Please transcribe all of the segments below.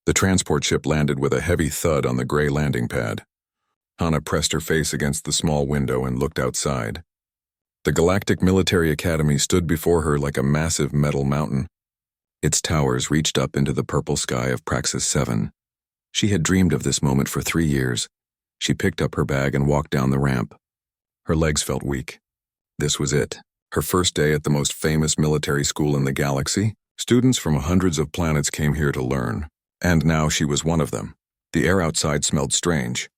The transport ship landed with a heavy thud on the gray landing pad. Hana pressed her face against the small window and looked outside. The Galactic Military Academy stood before her like a massive metal mountain. Its towers reached up into the purple sky of Praxis 7. She had dreamed of this moment for 3 years. She picked up her bag and walked down the ramp. Her legs felt weak. This was it. Her first day at the most famous military school in the galaxy. Students from hundreds of planets came here to learn. And now she was one of them. The air outside smelled strange.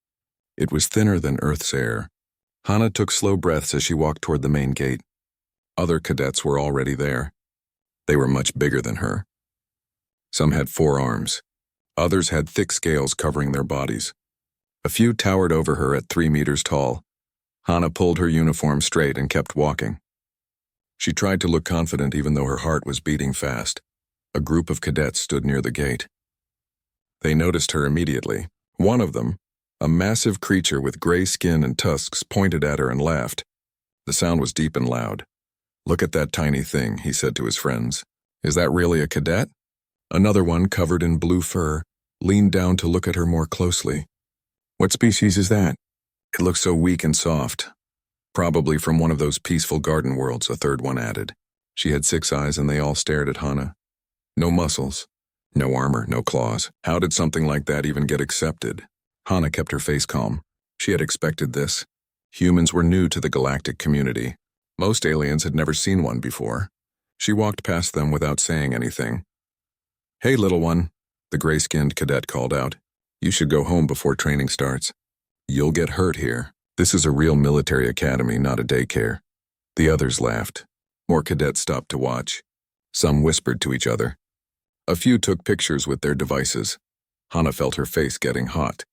It was thinner than Earth's air. Hana took slow breaths as she walked toward the main gate. Other cadets were already there. They were much bigger than her. Some had 4 arms. Others had thick scales covering their bodies. A few towered over her at 3 meters tall. Hana pulled her uniform straight and kept walking. She tried to look confident even though her heart was beating fast. A group of cadets stood near the gate. They noticed her immediately. One of them, a massive creature with gray skin and tusks, pointed at her and laughed. The sound was deep and loud. "Look at that tiny thing," he said to his friends. "Is that really a cadet?" Another one, covered in blue fur, leaned down to look at her more closely. "What species is that? It looks so weak and soft." "Probably from one of those peaceful garden worlds," a third one added. She had 6 eyes and they all stared at Hana. No muscles, no armor, no claws. How did something like that even get accepted? Hana kept her face calm. She had expected this. Humans were new to the galactic community. Most aliens had never seen one before. She walked past them without saying anything. "Hey, little one," the gray-skinned cadet called out. "You should go home before training starts. You'll get hurt here. This is a real military academy, not a daycare." The others laughed. More cadets stopped to watch. Some whispered to each other. A few took pictures with their devices. Hana felt her face getting hot.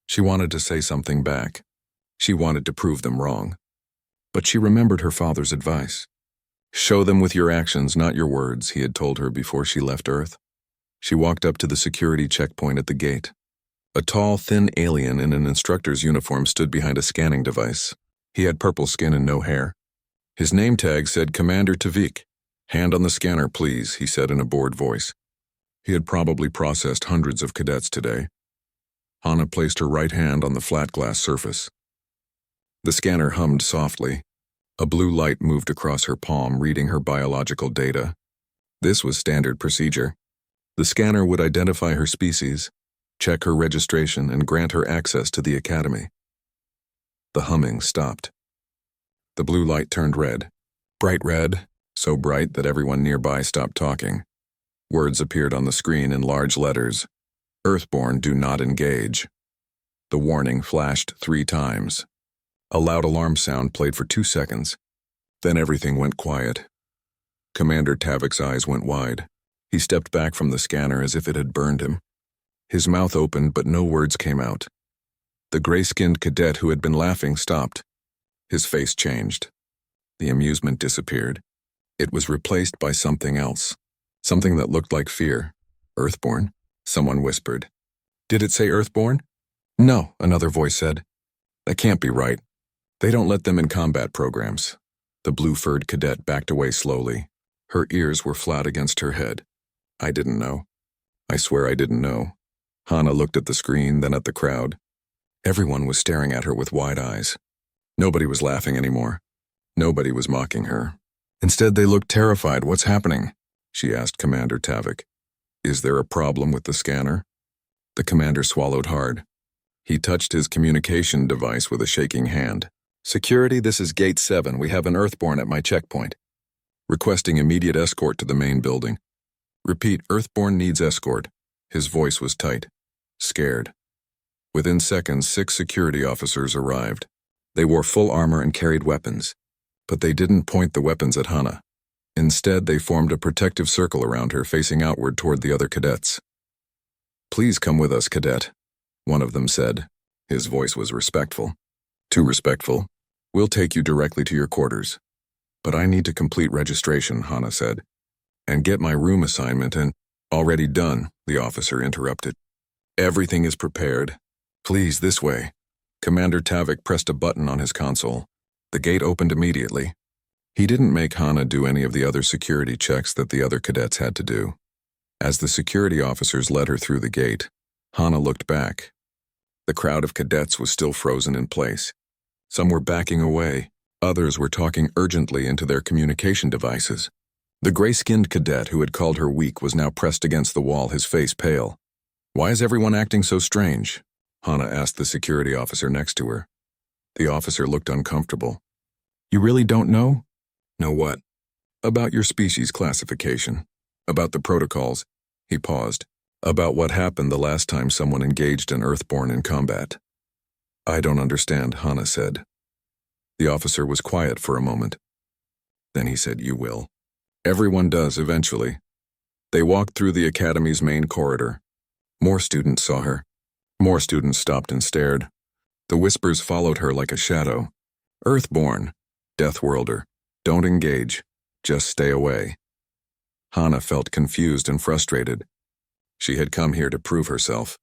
She wanted to say something back. She wanted to prove them wrong. But she remembered her father's advice. "Show them with your actions, not your words," he had told her before she left Earth. She walked up to the security checkpoint at the gate. A tall, thin alien in an instructor's uniform stood behind a scanning device. He had purple skin and no hair. His name tag said Commander Tavik. "Hand on the scanner, please," he said in a bored voice. He had probably processed hundreds of cadets today. Hana placed her right hand on the flat glass surface. The scanner hummed softly. A blue light moved across her palm, reading her biological data. This was standard procedure. The scanner would identify her species, check her registration, and grant her access to the academy. The humming stopped. The blue light turned red. Bright red, so bright that everyone nearby stopped talking. Words appeared on the screen in large letters. "Earthborn, do not engage." The warning flashed 3 times. A loud alarm sound played for 2 seconds. Then everything went quiet. Commander Tavik's eyes went wide. He stepped back from the scanner as if it had burned him. His mouth opened, but no words came out. The gray-skinned cadet who had been laughing stopped. His face changed. The amusement disappeared. It was replaced by something else. Something that looked like fear. "Earthborn?" someone whispered. "Did it say Earthborn?" "No," another voice said. "That can't be right. They don't let them in combat programs." The blue-furred cadet backed away slowly. Her ears were flat against her head. "I didn't know. I swear I didn't know." Hana looked at the screen, then at the crowd. Everyone was staring at her with wide eyes. Nobody was laughing anymore. Nobody was mocking her. Instead, they looked terrified. "What's happening?" she asked Commander Tavik. "Is there a problem with the scanner?" The commander swallowed hard. He touched his communication device with a shaking hand. "Security, this is Gate 7. We have an Earthborn at my checkpoint. Requesting immediate escort to the main building. Repeat, Earthborn needs escort." His voice was tight, scared. Within seconds, 6 security officers arrived. They wore full armor and carried weapons. But they didn't point the weapons at Hana. Instead, they formed a protective circle around her, facing outward toward the other cadets. "Please come with us, cadet," one of them said. His voice was respectful. "Too respectful. We'll take you directly to your quarters." "But I need to complete registration," Hana said. "And get my room assignment and—" "Already done," the officer interrupted. "Everything is prepared. Please, this way." Commander Tavik pressed a button on his console. The gate opened immediately. He didn't make Hana do any of the other security checks that the other cadets had to do. As the security officers led her through the gate, Hana looked back. The crowd of cadets was still frozen in place. Some were backing away. Others were talking urgently into their communication devices. The gray-skinned cadet who had called her weak was now pressed against the wall, his face pale. "Why is everyone acting so strange?" Hana asked the security officer next to her. The officer looked uncomfortable. "You really don't know?" "Know what?" "About your species classification. About the protocols." He paused. "About what happened the last time someone engaged an Earthborn in combat." "I don't understand," Hana said. The officer was quiet for a moment. Then he said, "You will." "Everyone does, eventually." They walked through the academy's main corridor. More students saw her. More students stopped and stared. The whispers followed her like a shadow. "Earthborn. Death Worlder. Don't engage. Just stay away." Hana felt confused and frustrated. She had come here to prove herself,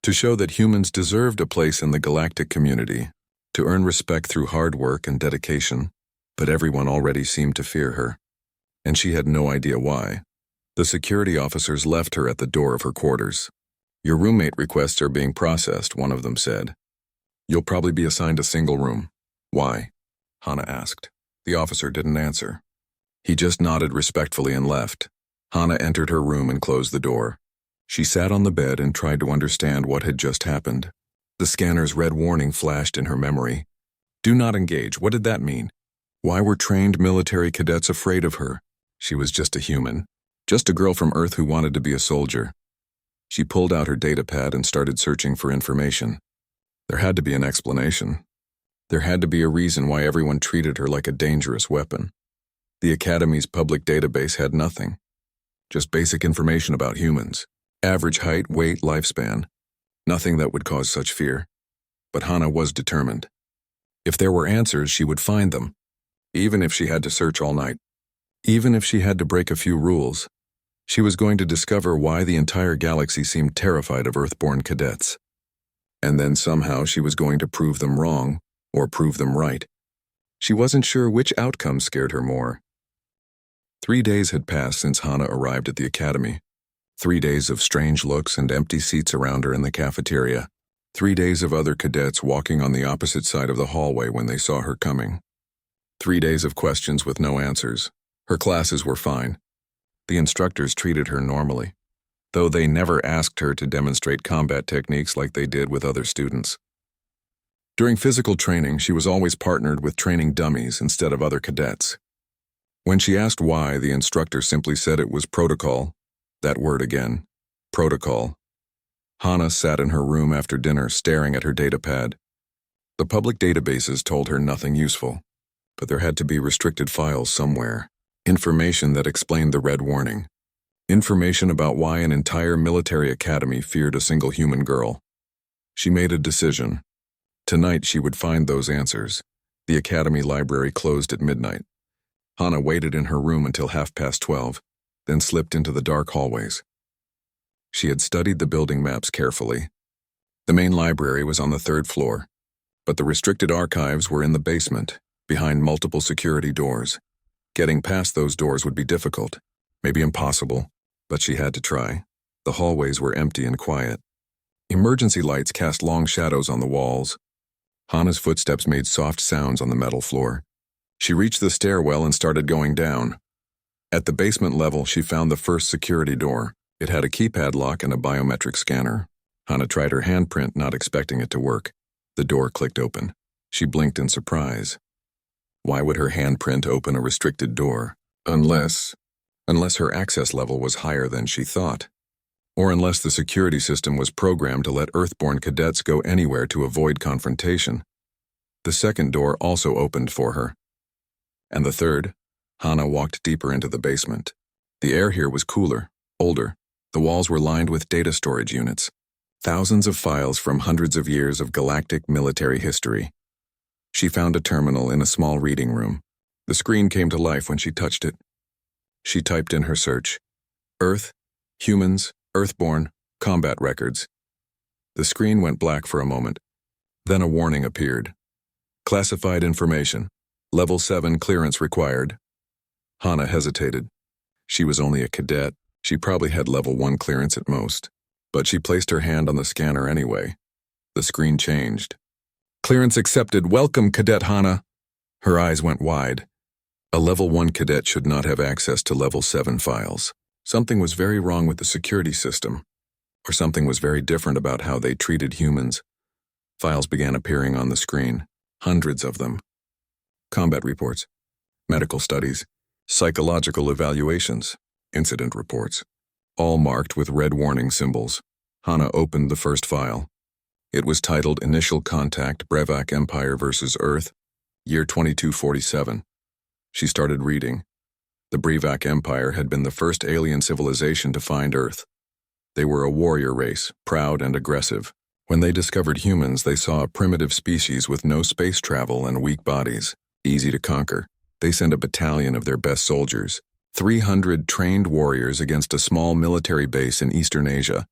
to show that humans deserved a place in the galactic community, to earn respect through hard work and dedication, but everyone already seemed to fear her, and she had no idea why. The security officers left her at the door of her quarters. "Your roommate requests are being processed," one of them said. "You'll probably be assigned a single room." "Why?" Hana asked. The officer didn't answer. He just nodded respectfully and left. Hana entered her room and closed the door. She sat on the bed and tried to understand what had just happened. The scanner's red warning flashed in her memory. "Do not engage." What did that mean? Why were trained military cadets afraid of her? She was just a human. Just a girl from Earth who wanted to be a soldier. She pulled out her datapad and started searching for information. There had to be an explanation. There had to be a reason why everyone treated her like a dangerous weapon. The Academy's public database had nothing. Just basic information about humans. Average height, weight, lifespan. Nothing that would cause such fear. But Hana was determined. If there were answers, she would find them. Even if she had to search all night. Even if she had to break a few rules. She was going to discover why the entire galaxy seemed terrified of Earthborn cadets. And then somehow she was going to prove them wrong, or prove them right. She wasn't sure which outcome scared her more. 3 days had passed since Hana arrived at the Academy. 3 days of strange looks and empty seats around her in the cafeteria. 3 days of other cadets walking on the opposite side of the hallway when they saw her coming. 3 days of questions with no answers. Her classes were fine. The instructors treated her normally, though they never asked her to demonstrate combat techniques like they did with other students. During physical training, she was always partnered with training dummies instead of other cadets. When she asked why, the instructor simply said it was protocol. That word again. Protocol. Hana sat in her room after dinner staring at her datapad. The public databases told her nothing useful, but there had to be restricted files somewhere. Information that explained the red warning. Information about why an entire military academy feared a single human girl. She made a decision. Tonight she would find those answers. The academy library closed at midnight. Hana waited in her room until 12:30, then slipped into the dark hallways. She had studied the building maps carefully. The main library was on the 3rd floor, but the restricted archives were in the basement, behind multiple security doors. Getting past those doors would be difficult, maybe impossible, but she had to try. The hallways were empty and quiet. Emergency lights cast long shadows on the walls. Hana's footsteps made soft sounds on the metal floor. She reached the stairwell and started going down. At the basement level, she found the first security door. It had a keypad lock and a biometric scanner. Hana tried her handprint, not expecting it to work. The door clicked open. She blinked in surprise. Why would her handprint open a restricted door? Unless her access level was higher than she thought. Or unless the security system was programmed to let Earthborn cadets go anywhere to avoid confrontation. The second door also opened for her. And the third? Hana walked deeper into the basement. The air here was cooler, older. The walls were lined with data storage units. Thousands of files from hundreds of years of galactic military history. She found a terminal in a small reading room. The screen came to life when she touched it. She typed in her search. Earth, humans, Earthborn, combat records. The screen went black for a moment. Then a warning appeared. Classified information. Level 7 clearance required. Hana hesitated. She was only a cadet. She probably had level 1 clearance at most, but she placed her hand on the scanner anyway. The screen changed. "Clearance accepted. Welcome, Cadet Hana." Her eyes went wide. A level 1 cadet should not have access to level 7 files. Something was very wrong with the security system, or something was very different about how they treated humans. Files began appearing on the screen, hundreds of them. Combat reports, medical studies, psychological evaluations, incident reports, all marked with red warning symbols. Hana opened the first file. It was titled Initial Contact Brevak Empire vs. Earth, Year 2247. She started reading. The Brevak Empire had been the first alien civilization to find Earth. They were a warrior race, proud and aggressive. When they discovered humans, they saw a primitive species with no space travel and weak bodies, easy to conquer. They sent a battalion of their best soldiers, 300 trained warriors against a small military base in Eastern Asia.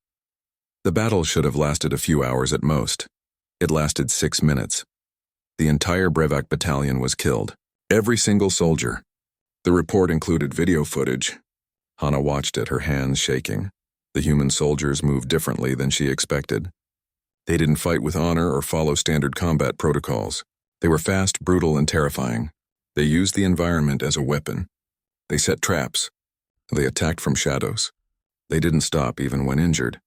The battle should have lasted a few hours at most. It lasted 6 minutes. The entire Brevak battalion was killed. Every single soldier. The report included video footage. Hana watched it, her hands shaking. The human soldiers moved differently than she expected. They didn't fight with honor or follow standard combat protocols. They were fast, brutal, and terrifying. They used the environment as a weapon. They set traps. They attacked from shadows. They didn't stop even when injured.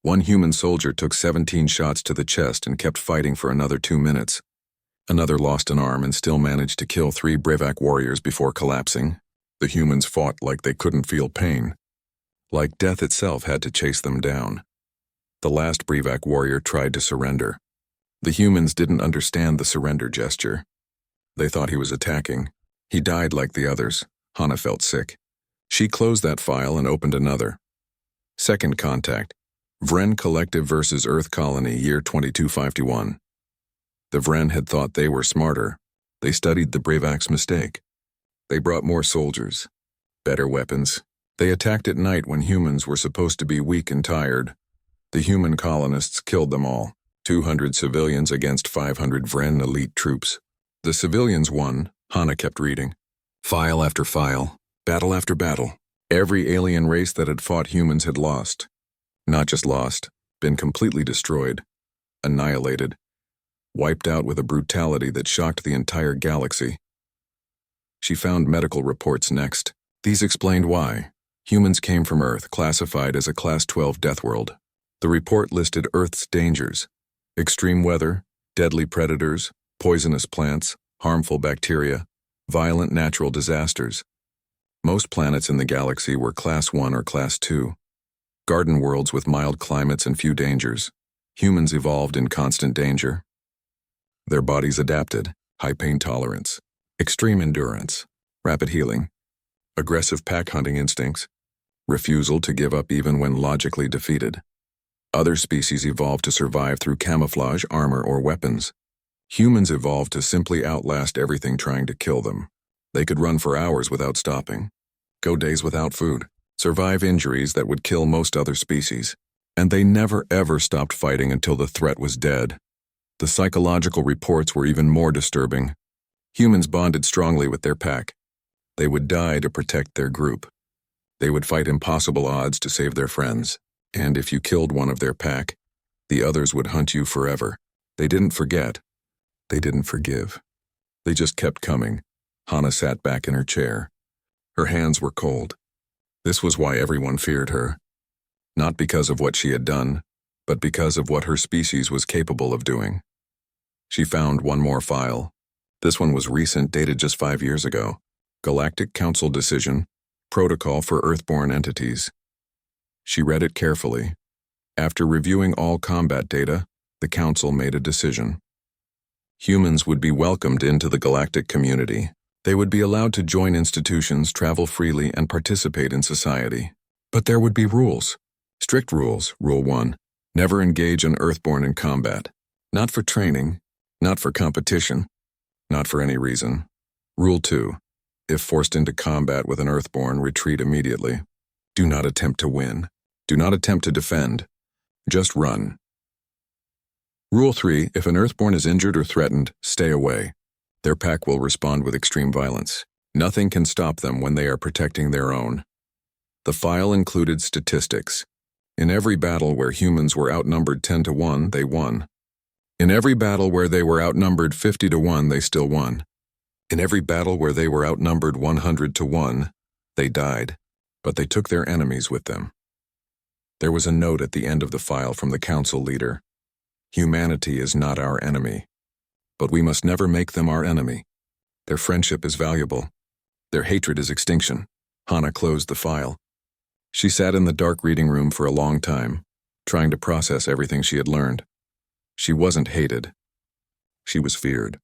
One human soldier took 17 shots to the chest and kept fighting for another 2 minutes. Another lost an arm and still managed to kill 3 Brevak warriors before collapsing. The humans fought like they couldn't feel pain. Like death itself had to chase them down. The last Brevak warrior tried to surrender. The humans didn't understand the surrender gesture. They thought he was attacking. He died like the others. Hana felt sick. She closed that file and opened another. Second contact. Vren Collective vs. Earth Colony, Year 2251. The Vren had thought they were smarter. They studied the Brevak's mistake. They brought more soldiers, better weapons. They attacked at night when humans were supposed to be weak and tired. The human colonists killed them all, 200 civilians against 500 Vren elite troops. The civilians won. Hana kept reading. File after file, battle after battle. Every alien race that had fought humans had lost. Not just lost, been completely destroyed, annihilated, wiped out with a brutality that shocked the entire galaxy. She found medical reports next. These explained why. Humans came from Earth, classified as a Class 12 death world. The report listed Earth's dangers: extreme weather, deadly predators, poisonous plants, harmful bacteria, violent natural disasters. Most planets in the galaxy were Class 1 or Class 2. Garden worlds with mild climates and few dangers. Humans evolved in constant danger. Their bodies adapted: high pain tolerance, extreme endurance, rapid healing, aggressive pack hunting instincts, refusal to give up even when logically defeated. Other species evolved to survive through camouflage, armor, or weapons. Humans evolved to simply outlast everything trying to kill them. They could run for hours without stopping, go days without food, survive injuries that would kill most other species. And they never ever stopped fighting until the threat was dead. The psychological reports were even more disturbing. Humans bonded strongly with their pack. They would die to protect their group. They would fight impossible odds to save their friends. And if you killed one of their pack, the others would hunt you forever. They didn't forget. They didn't forgive. They just kept coming. Hana sat back in her chair. Her hands were cold. This was why everyone feared her. Not because of what she had done, but because of what her species was capable of doing. She found one more file. This one was recent, dated just 5 years ago. Galactic Council Decision, Protocol for Earthborn Entities. She read it carefully. After reviewing all combat data, the Council made a decision. Humans would be welcomed into the galactic community. They would be allowed to join institutions, travel freely, and participate in society. But there would be rules. Strict rules. Rule 1. Never engage an Earthborn in combat. Not for training, not for competition, not for any reason. Rule 2. If forced into combat with an Earthborn, retreat immediately. Do not attempt to win. Do not attempt to defend. Just run. Rule 3. If an Earthborn is injured or threatened, stay away. Their pack will respond with extreme violence. Nothing can stop them when they are protecting their own. The file included statistics. In every battle where humans were outnumbered 10 to 1, they won. In every battle where they were outnumbered 50 to 1, they still won. In every battle where they were outnumbered 100 to 1, they died, but they took their enemies with them. There was a note at the end of the file from the council leader. Humanity is not our enemy, but we must never make them our enemy. Their friendship is valuable. Their hatred is extinction. Hana closed the file. She sat in the dark reading room for a long time, trying to process everything she had learned. She wasn't hated. She was feared.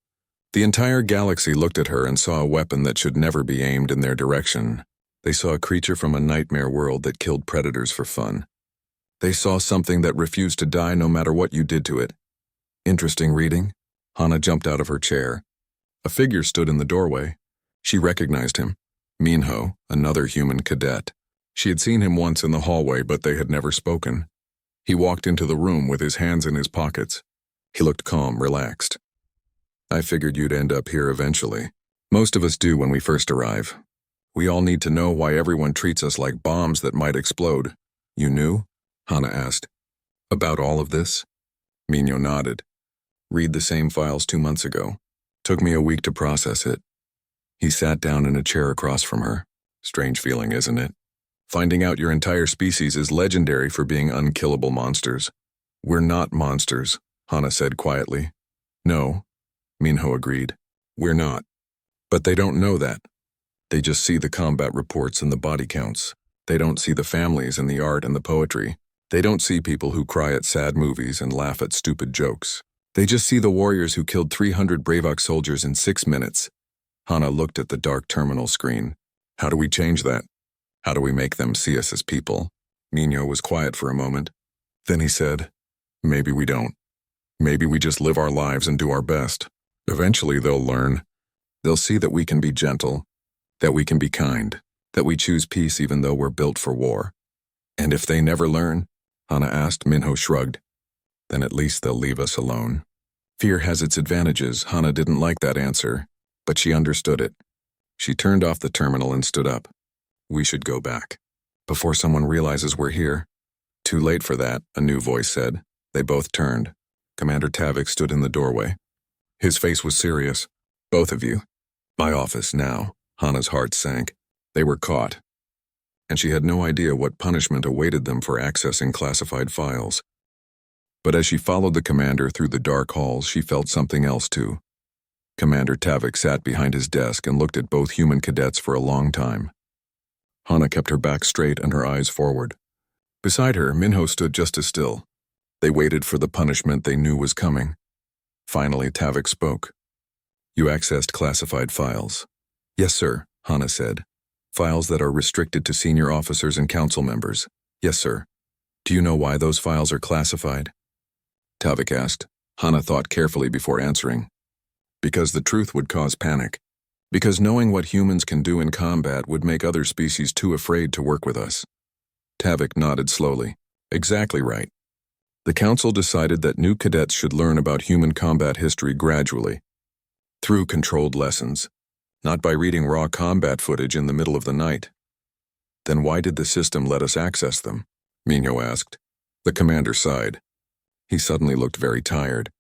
The entire galaxy looked at her and saw a weapon that should never be aimed in their direction. They saw a creature from a nightmare world that killed predators for fun. They saw something that refused to die no matter what you did to it. Interesting reading. Hana jumped out of her chair. A figure stood in the doorway. She recognized him. Minho, another human cadet. She had seen him once in the hallway, but they had never spoken. He walked into the room with his hands in his pockets. He looked calm, relaxed. I figured you'd end up here eventually. Most of us do when we first arrive. We all need to know why everyone treats us like bombs that might explode. You knew? Hana asked. About all of this? Minho nodded. Read the same files 2 months ago. Took me a week to process it. He sat down in a chair across from her. Strange feeling, isn't it? Finding out your entire species is legendary for being unkillable monsters. We're not monsters, Hana said quietly. No, Minho agreed. We're not. But they don't know that. They just see the combat reports and the body counts. They don't see the families and the art and the poetry. They don't see people who cry at sad movies and laugh at stupid jokes. They just see the warriors who killed 300 Bravok soldiers in 6 minutes. Hana looked at the dark terminal screen. How do we change that? How do we make them see us as people? Minho was quiet for a moment. Then he said, maybe we don't. Maybe we just live our lives and do our best. Eventually they'll learn. They'll see that we can be gentle, that we can be kind, that we choose peace even though we're built for war. And if they never learn? Hana asked. Minho shrugged. Then at least they'll leave us alone. Fear has its advantages. Hana didn't like that answer, but she understood it. She turned off the terminal and stood up. We should go back. Before someone realizes we're here. Too late for that, a new voice said. They both turned. Commander Tavik stood in the doorway. His face was serious. Both of you. My office now. Hana's heart sank. They were caught. And she had no idea what punishment awaited them for accessing classified files. But as she followed the commander through the dark halls, she felt something else too. Commander Tavik sat behind his desk and looked at both human cadets for a long time. Hana kept her back straight and her eyes forward. Beside her, Minho stood just as still. They waited for the punishment they knew was coming. Finally, Tavik spoke. You accessed classified files. Yes, sir, Hana said. Files that are restricted to senior officers and council members. Yes, sir. Do you know why those files are classified? Tavik asked. Hana thought carefully before answering. Because the truth would cause panic. Because knowing what humans can do in combat would make other species too afraid to work with us. Tavik nodded slowly. Exactly right. The council decided that new cadets should learn about human combat history gradually, through controlled lessons, not by reading raw combat footage in the middle of the night. Then why did the system let us access them? Minho asked. The commander sighed. He suddenly looked very tired.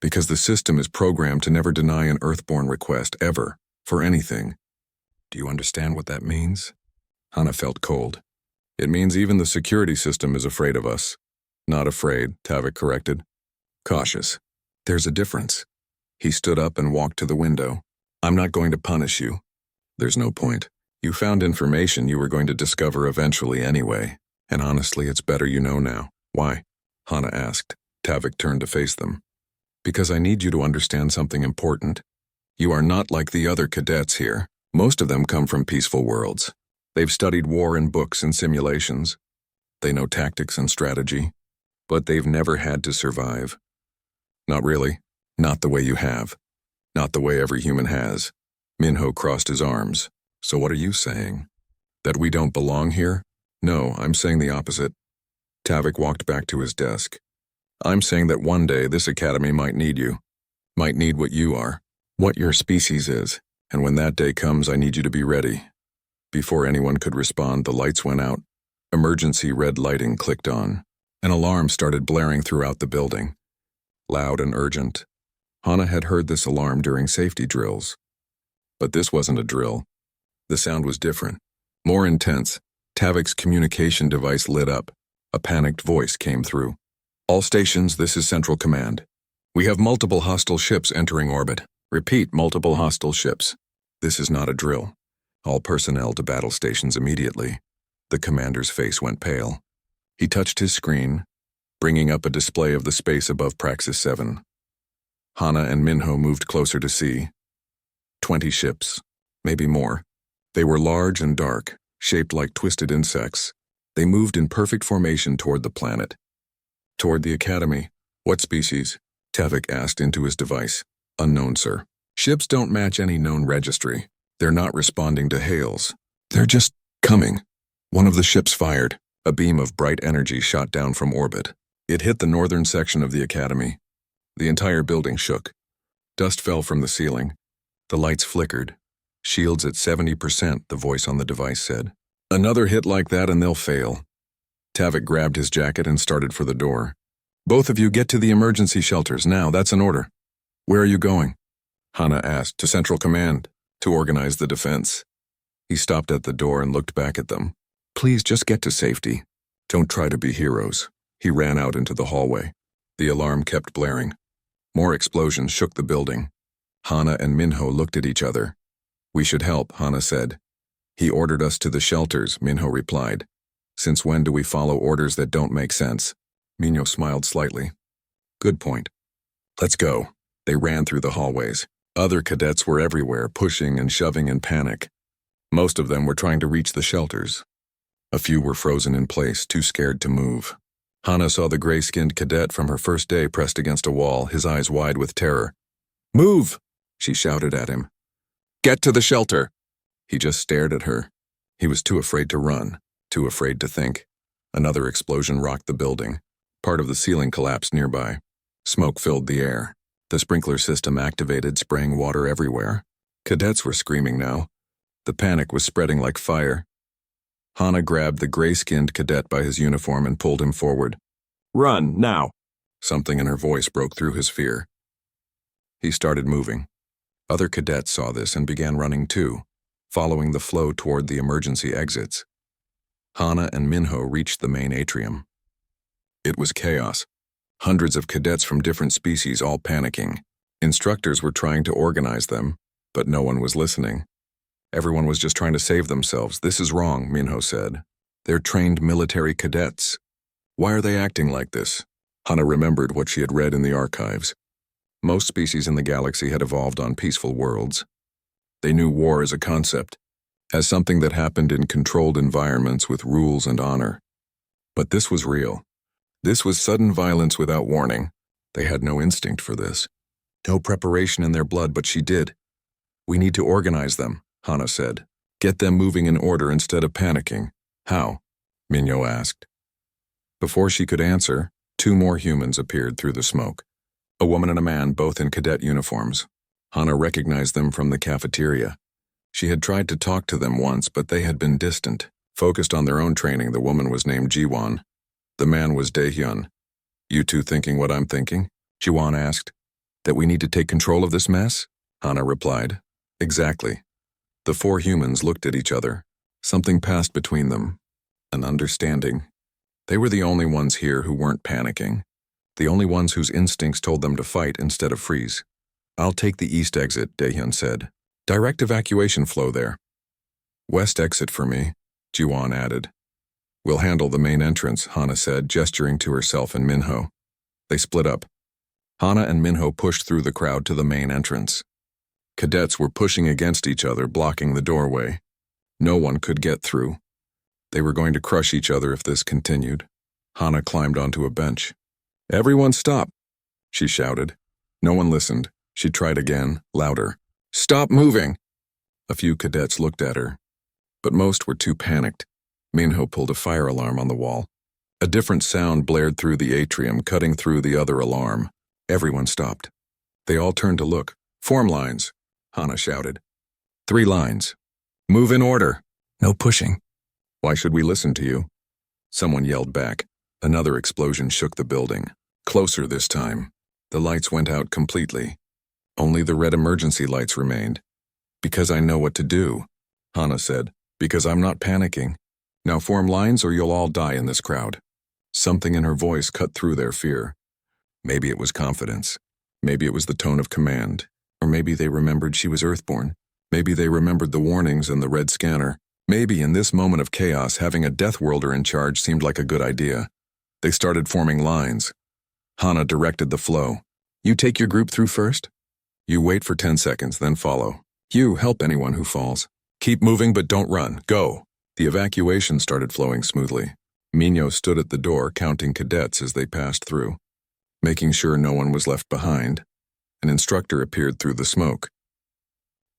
Because the system is programmed to never deny an Earthborn request, ever, for anything. Do you understand what that means? Hana felt cold. It means even the security system is afraid of us. Not afraid, Tavik corrected. Cautious. There's a difference. He stood up and walked to the window. I'm not going to punish you. There's no point. You found information you were going to discover eventually anyway. And honestly, it's better you know now. Why? Hana asked. Tavik turned to face them. Because I need you to understand something important. You are not like the other cadets here. Most of them come from peaceful worlds. They've studied war in books and simulations. They know tactics and strategy. But they've never had to survive. Not really. Not the way you have. Not the way every human has. Minho crossed his arms. So what are you saying? That we don't belong here? No, I'm saying the opposite. Tavik walked back to his desk. I'm saying that one day this academy might need you. Might need what you are. What your species is. And when that day comes, I need you to be ready. Before anyone could respond, the lights went out. Emergency red lighting clicked on. An alarm started blaring throughout the building. Loud and urgent. Hana had heard this alarm during safety drills. But this wasn't a drill. The sound was different. More intense. Tavik's communication device lit up. A panicked voice came through. All stations, this is Central Command. We have multiple hostile ships entering orbit. Repeat, multiple hostile ships. This is not a drill. All personnel to battle stations immediately. The commander's face went pale. He touched his screen, bringing up a display of the space above Praxis 7. Hana and Minho moved closer to see. 20 ships, maybe more. They were large and dark, shaped like twisted insects. They moved in perfect formation toward the planet. Toward the Academy. What species? Tavik asked into his device. Unknown, sir. Ships don't match any known registry. They're not responding to hails. They're just coming. One of the ships fired. A beam of bright energy shot down from orbit. It hit the northern section of the Academy. The entire building shook. Dust fell from the ceiling. The lights flickered. Shields at 70%, the voice on the device said. Another hit like that and they'll fail. Tavik grabbed his jacket and started for the door. Both of you get to the emergency shelters now, that's an order. Where are you going? Hana asked. To Central Command, to organize the defense. He stopped at the door and looked back at them. Please just get to safety. Don't try to be heroes. He ran out into the hallway. The alarm kept blaring. More explosions shook the building. Hana and Minho looked at each other. We should help, Hana said. He ordered us to the shelters, Minho replied. Since when do we follow orders that don't make sense? Minho smiled slightly. Good point. Let's go. They ran through the hallways. Other cadets were everywhere, pushing and shoving in panic. Most of them were trying to reach the shelters. A few were frozen in place, too scared to move. Hana saw the gray-skinned cadet from her first day pressed against a wall, his eyes wide with terror. Move! She shouted at him. Get to the shelter! He just stared at her. He was too afraid to run, too afraid to think. Another explosion rocked the building. Part of the ceiling collapsed nearby. Smoke filled the air. The sprinkler system activated, spraying water everywhere. Cadets were screaming now. The panic was spreading like fire. Hana grabbed the gray-skinned cadet by his uniform and pulled him forward. Run, now! Something in her voice broke through his fear. He started moving. Other cadets saw this and began running too, following the flow toward the emergency exits. Hana and Minho reached the main atrium. It was chaos. Hundreds of cadets from different species all panicking. Instructors were trying to organize them, but no one was listening. Everyone was just trying to save themselves. This is wrong, Minho said. They're trained military cadets. Why are they acting like this? Hana remembered what she had read in the archives. Most species in the galaxy had evolved on peaceful worlds. They knew war as a concept, as something that happened in controlled environments with rules and honor. But this was real. This was sudden violence without warning. They had no instinct for this. No preparation in their blood, but she did. We need to organize them, Hana said. Get them moving in order instead of panicking. How? Minho asked. Before she could answer, two more humans appeared through the smoke. A woman and a man, both in cadet uniforms. Hana recognized them from the cafeteria. She had tried to talk to them once, but they had been distant. Focused on their own training, the woman was named Jiwon. The man was Daehyun. You two thinking what I'm thinking? Jiwon asked. That we need to take control of this mess? Hana replied. Exactly. The four humans looked at each other. Something passed between them. An understanding. They were the only ones here who weren't panicking. The only ones whose instincts told them to fight instead of freeze. I'll take the east exit, Daehyun said. Direct evacuation flow there. West exit for me, Jiwon added. We'll handle the main entrance, Hana said, gesturing to herself and Minho. They split up. Hana and Minho pushed through the crowd to the main entrance. Cadets were pushing against each other, blocking the doorway. No one could get through. They were going to crush each other if this continued. Hana climbed onto a bench. Everyone stop, she shouted. No one listened. She tried again, louder. Stop moving! A few cadets looked at her, but most were too panicked. Minho pulled a fire alarm on the wall. A different sound blared through the atrium, cutting through the other alarm. Everyone stopped. They all turned to look. Form lines, Hana shouted. 3 lines. Move in order. No pushing. Why should we listen to you? Someone yelled back. Another explosion shook the building. Closer this time. The lights went out completely. Only the red emergency lights remained. Because I know what to do, Hana said. Because I'm not panicking. Now form lines or you'll all die in this crowd. Something in her voice cut through their fear. Maybe it was confidence. Maybe it was the tone of command. Or maybe they remembered she was Earthborn. Maybe they remembered the warnings and the red scanner. Maybe in this moment of chaos, having a Death Worlder in charge seemed like a good idea. They started forming lines. Hana directed the flow. You take your group through first. You wait for 10 seconds, then follow. You help anyone who falls. Keep moving, but don't run. Go. The evacuation started flowing smoothly. Minho stood at the door, counting cadets as they passed through. Making sure no one was left behind, an instructor appeared through the smoke.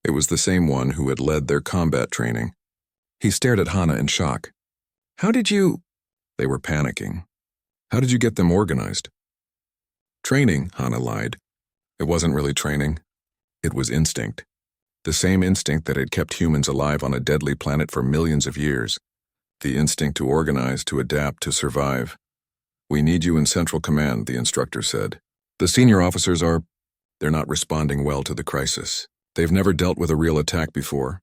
It was the same one who had led their combat training. He stared at Hana in shock. How did you... They were panicking. How did you get them organized? Training, Hana lied. It wasn't really training. It was instinct. The same instinct that had kept humans alive on a deadly planet for millions of years. The instinct to organize, to adapt, to survive. We need you in Central Command, the instructor said. The senior officers are... They're not responding well to the crisis. They've never dealt with a real attack before.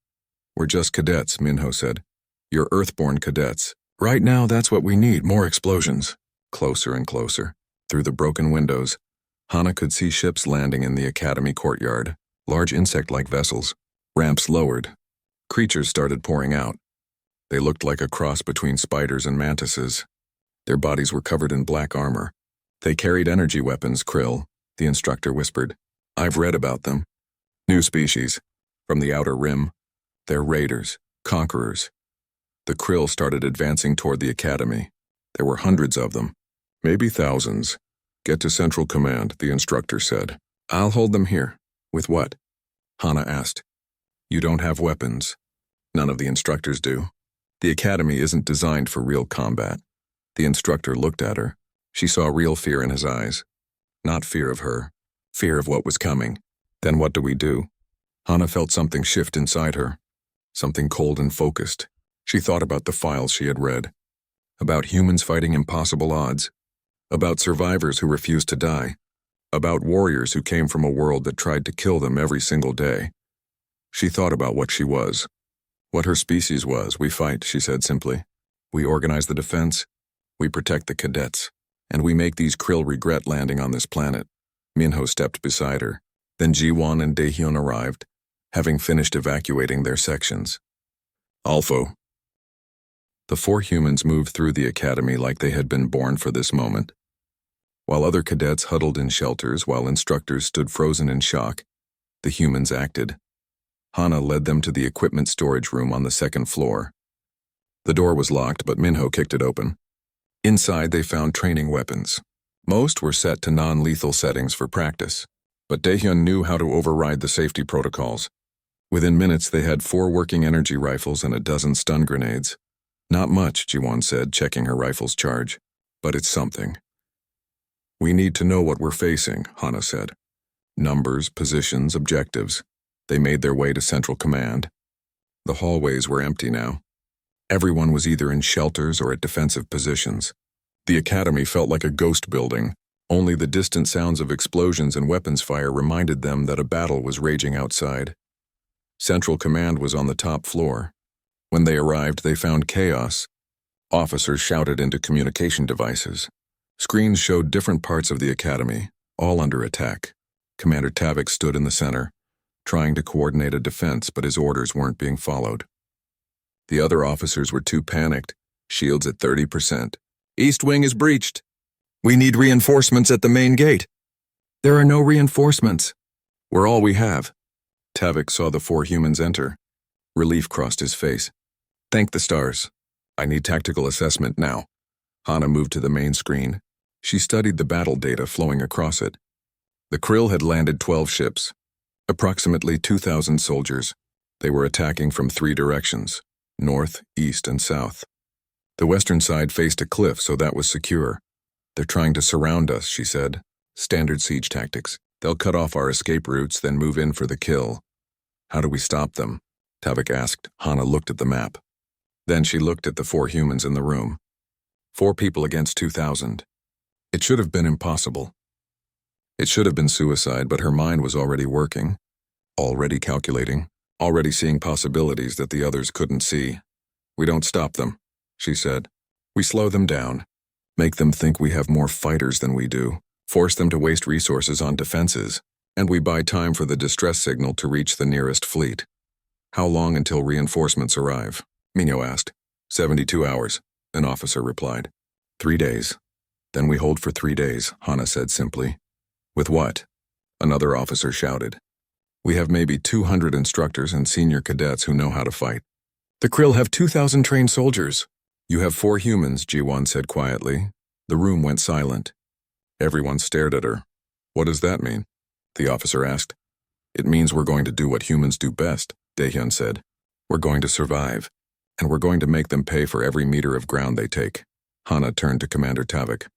We're just cadets, Minho said. You're Earthborn cadets. Right now, that's what we need, more explosions. Closer and closer. Through the broken windows, Hana could see ships landing in the academy courtyard, large insect-like vessels. Ramps lowered. Creatures started pouring out. They looked like a cross between spiders and mantises. Their bodies were covered in black armor. They carried energy weapons, Krill, the instructor whispered. I've read about them. New species. From the outer rim. They're raiders, conquerors. The Krill started advancing toward the academy. There were hundreds of them. Maybe thousands. Get to Central Command, the instructor said. I'll hold them here. With what? Hana asked. You don't have weapons. None of the instructors do. The academy isn't designed for real combat. The instructor looked at her. She saw real fear in his eyes. Not fear of her. Fear of what was coming. Then what do we do? Hana felt something shift inside her. Something cold and focused. She thought about the files she had read. About humans fighting impossible odds. About survivors who refused to die. About warriors who came from a world that tried to kill them every single day. She thought about what she was. What her species was. We fight, she said simply. We organize the defense. We protect the cadets. And we make these Krill regret landing on this planet. Minho stepped beside her. Then Jiwon and Daehyun arrived, having finished evacuating their sections. Alpho. The 4 humans moved through the academy like they had been born for this moment. While other cadets huddled in shelters while instructors stood frozen in shock, the humans acted. Hana led them to the equipment storage room on the 2nd floor. The door was locked, but Minho kicked it open. Inside, they found training weapons. Most were set to non-lethal settings for practice, but Daehyun knew how to override the safety protocols. Within minutes, they had 4 working energy rifles and a dozen stun grenades. Not much, Jiwon said, checking her rifle's charge, but it's something. We need to know what we're facing, Hana said. Numbers, positions, objectives. They made their way to Central Command. The hallways were empty now. Everyone was either in shelters or at defensive positions. The academy felt like a ghost building. Only the distant sounds of explosions and weapons fire reminded them that a battle was raging outside. Central Command was on the top floor. When they arrived, they found chaos. Officers shouted into communication devices. Screens showed different parts of the academy, all under attack. Commander Tavik stood in the center, trying to coordinate a defense, but his orders weren't being followed. The other officers were too panicked, shields at 30%. East Wing is breached. We need reinforcements at the main gate. There are no reinforcements. We're all we have. Tavik saw the 4 humans enter. Relief crossed his face. Thank the stars. I need tactical assessment now. Hana moved to the main screen. She studied the battle data flowing across it. The Krill had landed 12 ships. Approximately 2,000 soldiers. They were attacking from 3 directions, north, east, and south. The western side faced a cliff, so that was secure. They're trying to surround us, she said. Standard siege tactics. They'll cut off our escape routes, then move in for the kill. How do we stop them? Tavik asked. Hana looked at the map. Then she looked at the 4 humans in the room. 4 people against 2,000. It should have been impossible. It should have been suicide, but her mind was already working, already calculating, already seeing possibilities that the others couldn't see. "We don't stop them," she said. "We slow them down, make them think we have more fighters than we do, force them to waste resources on defenses, and we buy time for the distress signal to reach the nearest fleet." "How long until reinforcements arrive?" Minho asked. 72 hours, an officer replied. 3 days. Then we hold for 3 days, Hana said simply. "With what?" Another officer shouted. "We have maybe 200 instructors and senior cadets who know how to fight." "The Krill have 2,000 trained soldiers." "You have 4 humans," G1 said quietly. The room went silent. Everyone stared at her. "What does that mean?" the officer asked. "It means we're going to do what humans do best," Daehyun said. "We're going to survive, and we're going to make them pay for every meter of ground they take." Hana turned to Commander Tavik.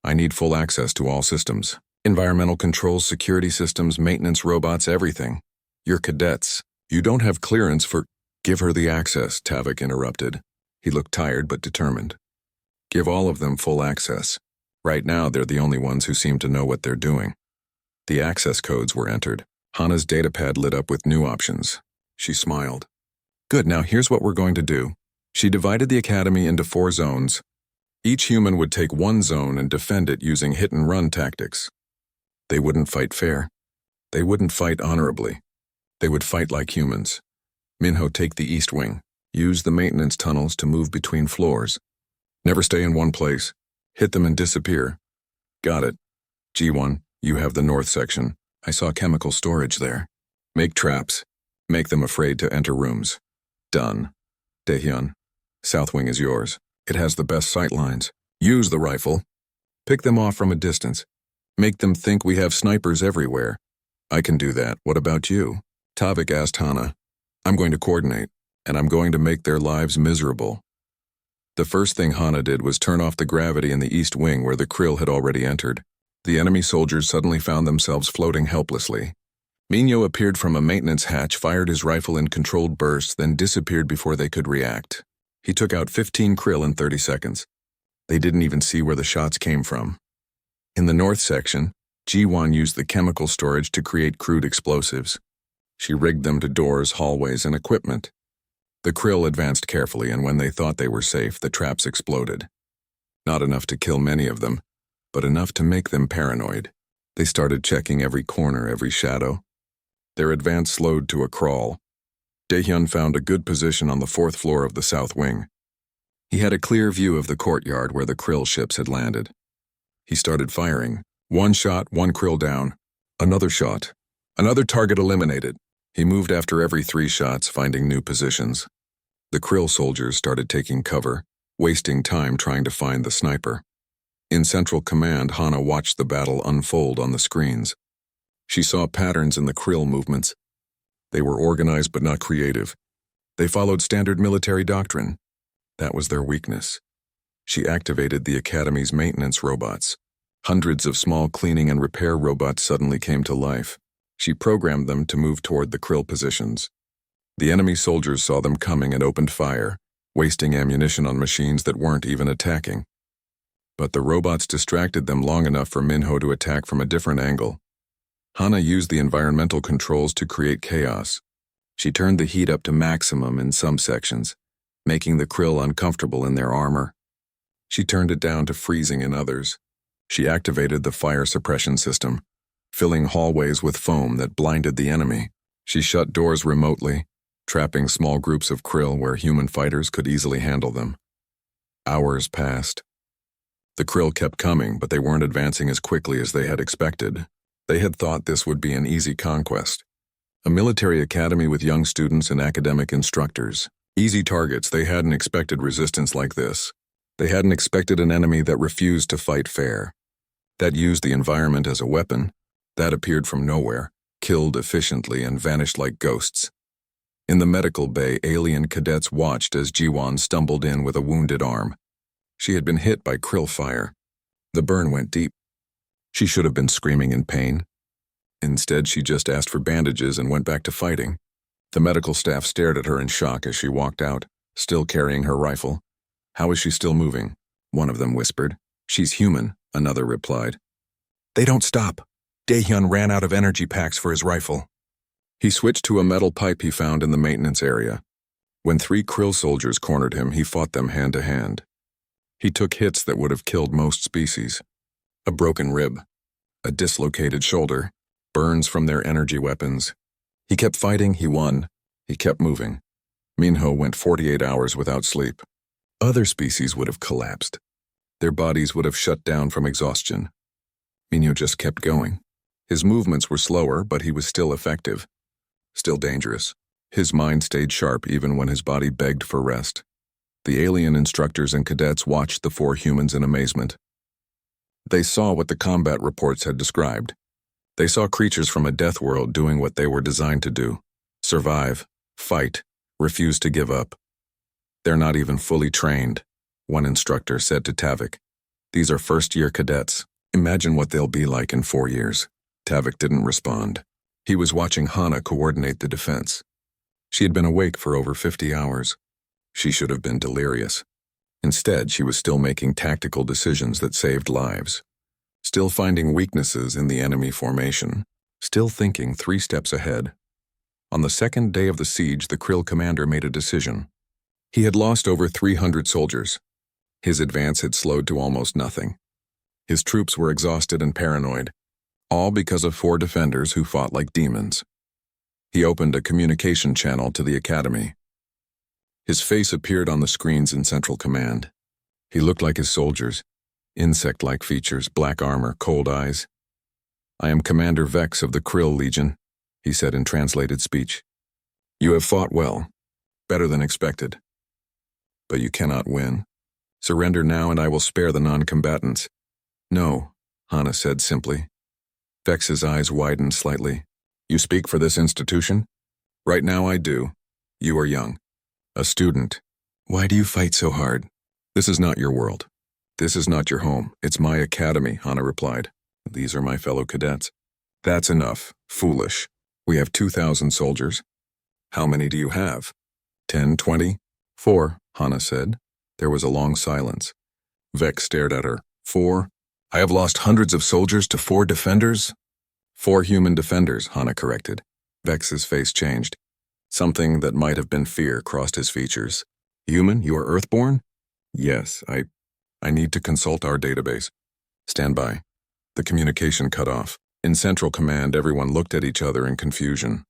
"I need full access to all systems. Environmental controls, security systems, maintenance robots, everything. You're cadets. You don't have clearance for—" "Give her the access," Tavik interrupted. He looked tired but determined. "Give all of them full access. Right now, they're the only ones who seem to know what they're doing." The access codes were entered. Hana's datapad lit up with new options. She smiled. "Good, now here's what we're going to do." She divided the academy into 4 zones. Each human would take 1 zone and defend it using hit-and-run tactics. They wouldn't fight fair. They wouldn't fight honorably. They would fight like humans. Minho, take the east wing. Use the maintenance tunnels to move between floors. Never stay in one place. Hit them and disappear. Got it. G1, you have the north section. I saw chemical storage there. Make traps. Make them afraid to enter rooms. Done. Daehyun, south wing is yours. It has the best sight lines. Use the rifle. Pick them off from a distance. Make them think we have snipers everywhere. I can do that. What about you? Tavik asked Hana. I'm going to coordinate, and I'm going to make their lives miserable. The first thing Hana did was turn off the gravity in the east wing where the Krill had already entered. The enemy soldiers suddenly found themselves floating helplessly. Minho appeared from a maintenance hatch, fired his rifle in controlled bursts, then disappeared before they could react. He took out 15 Krill in 30 seconds. They didn't even see where the shots came from. In the north section, G1 used the chemical storage to create crude explosives. She rigged them to doors, hallways, and equipment. The Krill advanced carefully, and when they thought they were safe, the traps exploded. Not enough to kill many of them, but enough to make them paranoid. They started checking every corner, every shadow. Their advance slowed to a crawl. Daehyun found a good position on the 4th floor of the south wing. He had a clear view of the courtyard where the Krill ships had landed. He started firing. 1 shot, 1 Krill down. Another shot. Another target eliminated. He moved after every 3 shots, finding new positions. The Krill soldiers started taking cover, wasting time trying to find the sniper. In Central Command, Hana watched the battle unfold on the screens. She saw patterns in the Krill movements. They were organized but not creative. They followed standard military doctrine. That was their weakness. She activated the Academy's maintenance robots. Hundreds of small cleaning and repair robots suddenly came to life. She programmed them to move toward the Krill positions. The enemy soldiers saw them coming and opened fire, wasting ammunition on machines that weren't even attacking. But the robots distracted them long enough for Minho to attack from a different angle. Hana used the environmental controls to create chaos. She turned the heat up to maximum in some sections, making the Krill uncomfortable in their armor. She turned it down to freezing in others. She activated the fire suppression system, filling hallways with foam that blinded the enemy. She shut doors remotely, trapping small groups of Krill where human fighters could easily handle them. Hours passed. The Krill kept coming, but they weren't advancing as quickly as they had expected. They had thought this would be an easy conquest. A military academy with young students and academic instructors. Easy targets. They hadn't expected resistance like this. They hadn't expected an enemy that refused to fight fair, that used the environment as a weapon, that appeared from nowhere, killed efficiently, and vanished like ghosts. In the medical bay, alien cadets watched as Jiwon stumbled in with a wounded arm. She had been hit by Krill fire. The burn went deep. She should have been screaming in pain. Instead, she just asked for bandages and went back to fighting. The medical staff stared at her in shock as she walked out, still carrying her rifle. How is she still moving? One of them whispered. She's human, another replied. They don't stop. Daehyun ran out of energy packs for his rifle. He switched to a metal pipe he found in the maintenance area. When 3 Krill soldiers cornered him, he fought them hand to hand. He took hits that would have killed most species. A broken rib, a dislocated shoulder, burns from their energy weapons. He kept fighting, he won. He kept moving. Minho went 48 hours without sleep. Other species would have collapsed. Their bodies would have shut down from exhaustion. Minho just kept going. His movements were slower, but he was still effective. Still dangerous. His mind stayed sharp even when his body begged for rest. The alien instructors and cadets watched the 4 humans in amazement. They saw what the combat reports had described. They saw creatures from a death world doing what they were designed to do. Survive, fight, refuse to give up. They're not even fully trained, one instructor said to Tavik. These are first-year cadets. Imagine what they'll be like in 4 years. Tavik didn't respond. He was watching Hana coordinate the defense. She had been awake for over 50 hours. She should have been delirious. Instead, she was still making tactical decisions that saved lives. Still finding weaknesses in the enemy formation. Still thinking 3 steps ahead. On the second day of the siege, the Krill commander made a decision. He had lost over 300 soldiers. His advance had slowed to almost nothing. His troops were exhausted and paranoid, all because of 4 defenders who fought like demons. He opened a communication channel to the academy. His face appeared on the screens in Central Command. He looked like his soldiers, insect-like features, black armor, cold eyes. I am Commander Vex of the Krill Legion, he said in translated speech. You have fought well, better than expected. But you cannot win. Surrender now and I will spare the non-combatants. No, Hana said simply. Vex's eyes widened slightly. You speak for this institution? Right now I do. You are young. A student. Why do you fight so hard? This is not your world. This is not your home. It's my academy, Hana replied. These are my fellow cadets. That's enough. Foolish. We have 2,000 soldiers. How many do you have? 10, 20? 4, Hana said. There was a long silence. Vex stared at her. 4? I have lost hundreds of soldiers to 4 defenders? 4 human defenders, Hana corrected. Vex's face changed. Something that might have been fear crossed his features. Human, you are Earthborn? Yes, I need to consult our database. Stand by. The communication cut off. In Central Command, everyone looked at each other in confusion.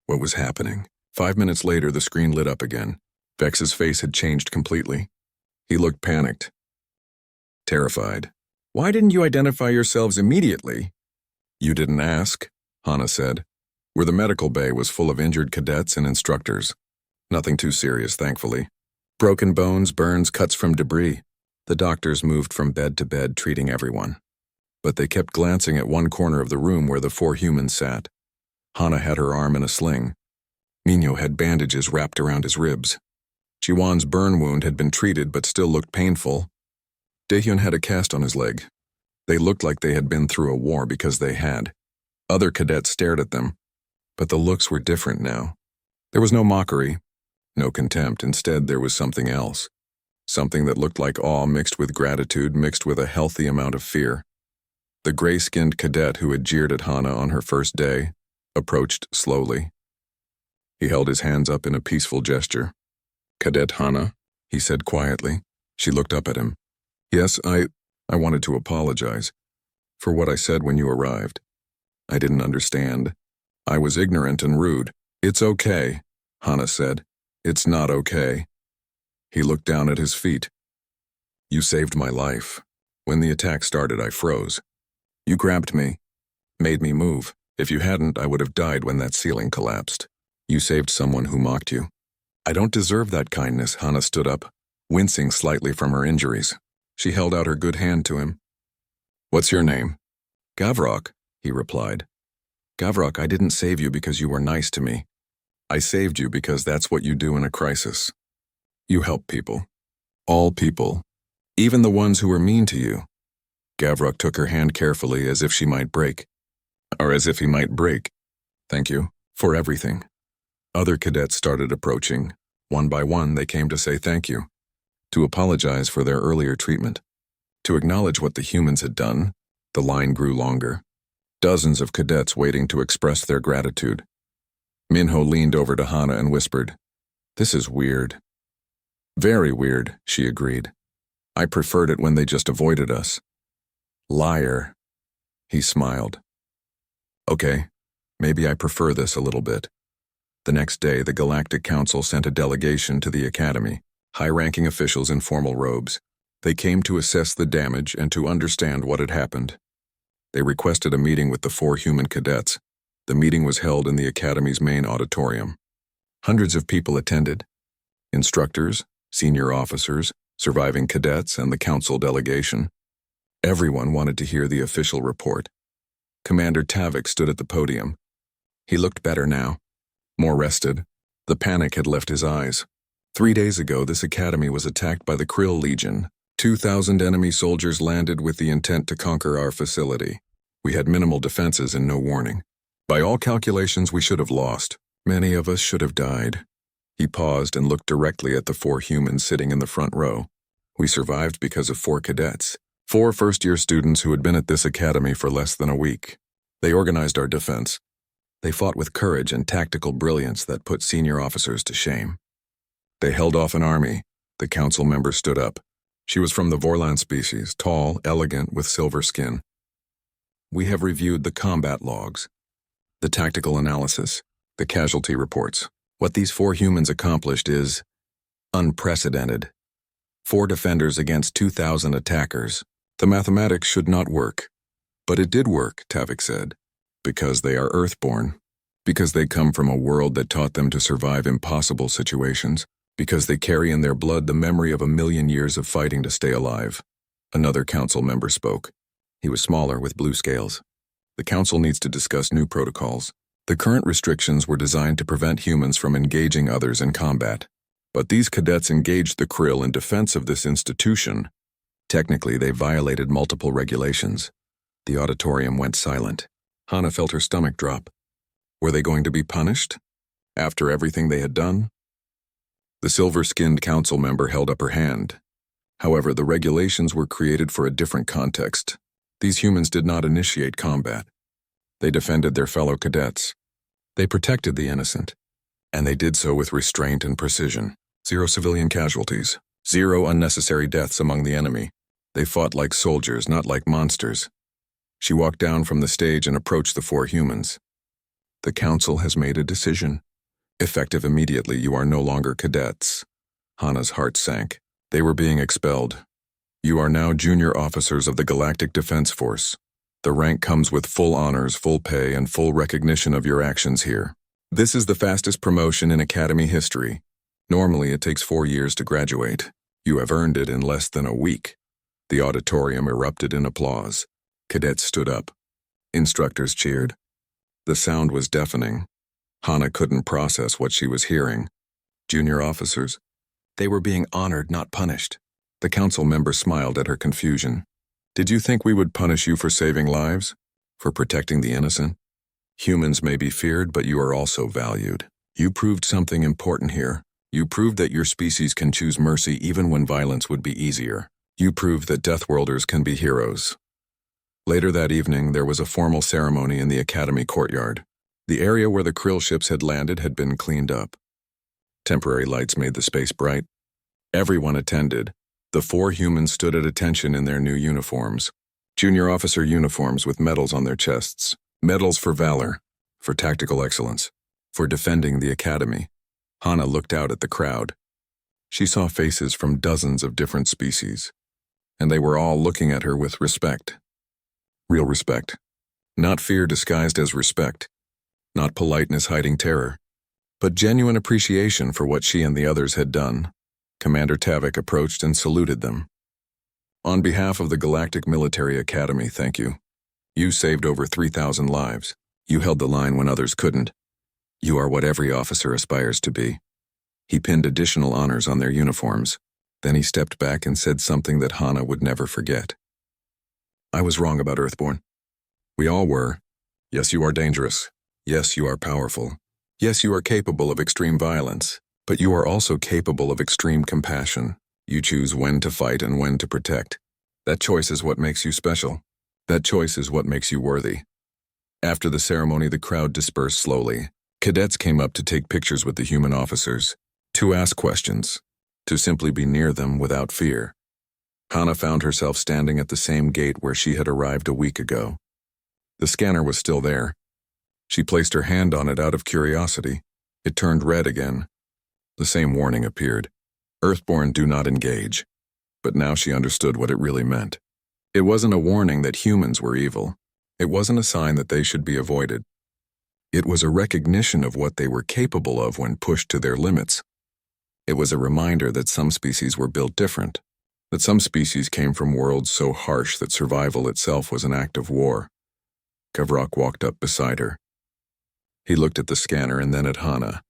What was happening? 5 minutes later, the screen lit up again. Vex's face had changed completely. He looked panicked. Terrified. Why didn't you identify yourselves immediately? You didn't ask, Hana said. Where the medical bay was full of injured cadets and instructors. Nothing too serious, thankfully. Broken bones, burns, cuts from debris. The doctors moved from bed to bed, treating everyone. But they kept glancing at one corner of the room where the 4 humans sat. Hana had her arm in a sling. Minho had bandages wrapped around his ribs. Jiwon's burn wound had been treated but still looked painful. Daehyun had a cast on his leg. They looked like they had been through a war because they had. Other cadets stared at them. But the looks were different now. There was no mockery, no contempt. Instead, there was something else. Something that looked like awe mixed with gratitude, mixed with a healthy amount of fear. The gray-skinned cadet who had jeered at Hana on her first day approached slowly. He held his hands up in a peaceful gesture. Cadet Hana, he said quietly. She looked up at him. Yes, I wanted to apologize for what I said when you arrived. I didn't understand. I was ignorant and rude. It's okay, Hana said. It's not okay. He looked down at his feet. You saved my life. When the attack started, I froze. You grabbed me, made me move. If you hadn't, I would have died when that ceiling collapsed. You saved someone who mocked you. I don't deserve that kindness, Hana stood up, wincing slightly from her injuries. She held out her good hand to him. What's your name? Gavrok, he replied. Gavrok, I didn't save you because you were nice to me. I saved you because that's what you do in a crisis. You help people. All people. Even the ones who were mean to you. Gavrok took her hand carefully as if she might break. Or as if he might break. Thank you. For everything. Other cadets started approaching. One by one, they came to say thank you, to apologize for their earlier treatment, to acknowledge what the humans had done. The line grew longer. Dozens of cadets waiting to express their gratitude. Minho leaned over to Hana and whispered, "This is weird." "Very weird," she agreed. "I preferred it when they just avoided us." "Liar." He smiled. "Okay, maybe I prefer this a little bit." The next day, the Galactic Council sent a delegation to the Academy, high-ranking officials in formal robes. They came to assess the damage and to understand what had happened. They requested a meeting with the 4 human cadets. The meeting was held in the Academy's main auditorium. Hundreds of people attended: instructors, senior officers, surviving cadets, and the council delegation. Everyone wanted to hear the official report. Commander Tavik stood at the podium. He looked better now, more rested. The panic had left his eyes. 3 days ago, this academy was attacked by the Krill Legion. 2,000 enemy soldiers landed with the intent to conquer our facility. We had minimal defenses and no warning. By all calculations, we should have lost. Many of us should have died. He paused and looked directly at the 4 humans sitting in the front row. We survived because of 4 cadets. 4 first-year students who had been at this academy for less than a week. They organized our defense. They fought with courage and tactical brilliance that put senior officers to shame. They held off an army. The council member stood up. She was from the Vorlan species, tall, elegant, with silver skin. "We have reviewed the combat logs, the tactical analysis, the casualty reports. What these 4 humans accomplished is unprecedented. 4 defenders against 2,000 attackers. The mathematics should not work. But it did work," Tavik said, "because they are Earthborn, because they come from a world that taught them to survive impossible situations, because they carry in their blood the memory of 1,000,000 years of fighting to stay alive." Another council member spoke. He was smaller, with blue scales. "The council needs to discuss new protocols. The current restrictions were designed to prevent humans from engaging others in combat. But these cadets engaged the Krill in defense of this institution. Technically, they violated multiple regulations." The auditorium went silent. Hana felt her stomach drop. Were they going to be punished? After everything they had done? The silver-skinned council member held up her hand. However, the regulations were created for a different context. These humans did not initiate combat. They defended their fellow cadets. They protected the innocent. And they did so with restraint and precision. 0 civilian casualties. 0 unnecessary deaths among the enemy. They fought like soldiers, not like monsters. She walked down from the stage and approached the 4 humans. "The council has made a decision. Effective immediately, you are no longer cadets." Hana's heart sank. They were being expelled. "You are now junior officers of the Galactic Defense Force. The rank comes with full honors, full pay, and full recognition of your actions here. This is the fastest promotion in Academy history. Normally, it takes 4 years to graduate. You have earned it in less than a week." The auditorium erupted in applause. Cadets stood up. Instructors cheered. The sound was deafening. Hana couldn't process what she was hearing. Junior officers? They were being honored, not punished. The council member smiled at her confusion. "Did you think we would punish you for saving lives? For protecting the innocent? Humans may be feared, but you are also valued. You proved something important here. You proved that your species can choose mercy even when violence would be easier. You proved that Deathworlders can be heroes." Later that evening, there was a formal ceremony in the Academy courtyard. The area where the Krill ships had landed had been cleaned up. Temporary lights made the space bright. Everyone attended. The 4 humans stood at attention in their new uniforms. Junior officer uniforms with medals on their chests. Medals for valor, for tactical excellence, for defending the Academy. Hana looked out at the crowd. She saw faces from dozens of different species, and they were all looking at her with respect. Real respect. Not fear disguised as respect. Not politeness hiding terror. But genuine appreciation for what she and the others had done. Commander Tavik approached and saluted them. "On behalf of the Galactic Military Academy, thank you. You saved over 3,000 lives. You held the line when others couldn't. You are what every officer aspires to be." He pinned additional honors on their uniforms. Then he stepped back and said something that Hana would never forget. "I was wrong about Earthborn. We all were. Yes, you are dangerous. Yes, you are powerful. Yes, you are capable of extreme violence. But you are also capable of extreme compassion. You choose when to fight and when to protect. That choice is what makes you special. That choice is what makes you worthy. After the ceremony, the crowd dispersed slowly. Cadets came up to take pictures with the human officers, to ask questions, to simply be near them without fear. Hana found herself standing at the same gate where she had arrived a week ago. The scanner was still there. She placed her hand on it out of curiosity. It turned red again. The same warning appeared. Earthborn, do not engage. But now she understood what it really meant. It wasn't a warning that humans were evil. It wasn't a sign that they should be avoided. It was a recognition of what they were capable of when pushed to their limits. It was a reminder that some species were built different, that some species came from worlds so harsh that survival itself was an act of war. Gavrok walked up beside her. He looked at the scanner and then at Hana.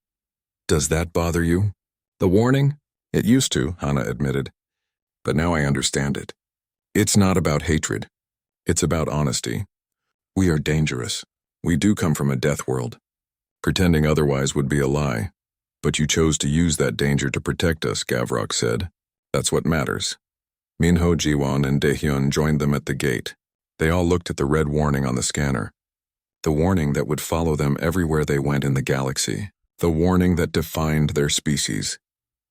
Does that bother you? The warning? It used to, Hana admitted. But now I understand it. It's not about hatred. It's about honesty. We are dangerous. We do come from a death world. Pretending otherwise would be a lie. But you chose to use that danger to protect us, Gavrok said. That's what matters. Minho, Jiwon, and Daehyun joined them at the gate. They all looked at the red warning on the scanner. The warning that would follow them everywhere they went in the galaxy. The warning that defined their species.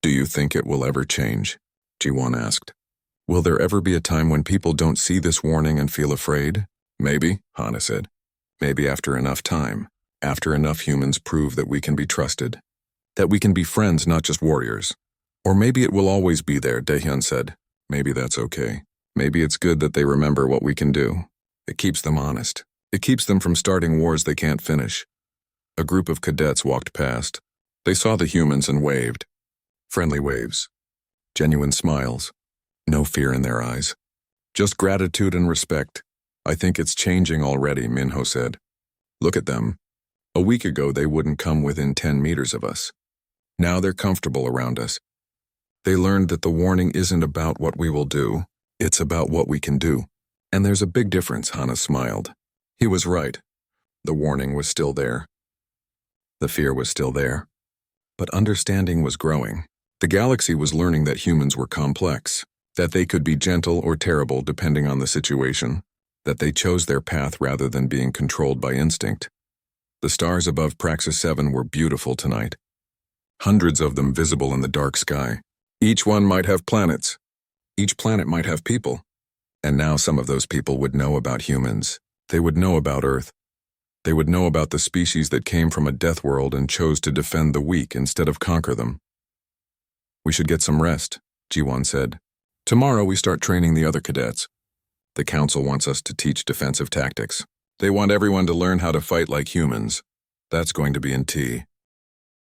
Do you think it will ever change? Jiwon asked. Will there ever be a time when people don't see this warning and feel afraid? Maybe, Hana said. Maybe after enough time. After enough humans prove that we can be trusted. That we can be friends, not just warriors. Or maybe it will always be there, Daehyun said. Maybe that's okay. Maybe it's good that they remember what we can do. It keeps them honest. It keeps them from starting wars they can't finish. A group of cadets walked past. They saw the humans and waved. Friendly waves. Genuine smiles. No fear in their eyes. Just gratitude and respect. I think it's changing already, Minho said. Look at them. A week ago they wouldn't come within 10 meters of us. Now they're comfortable around us. They learned that the warning isn't about what we will do. It's about what we can do. And there's a big difference, Hana smiled. He was right. The warning was still there. The fear was still there. But understanding was growing. The galaxy was learning that humans were complex, that they could be gentle or terrible depending on the situation, that they chose their path rather than being controlled by instinct. The stars above Praxis 7 were beautiful tonight. Hundreds of them visible in the dark sky. Each one might have planets. Each planet might have people. And now some of those people would know about humans. They would know about Earth. They would know about the species that came from a death world and chose to defend the weak instead of conquer them. We should get some rest, Jiwon said. Tomorrow we start training the other cadets. The council wants us to teach defensive tactics. They want everyone to learn how to fight like humans. That's going to be in tea.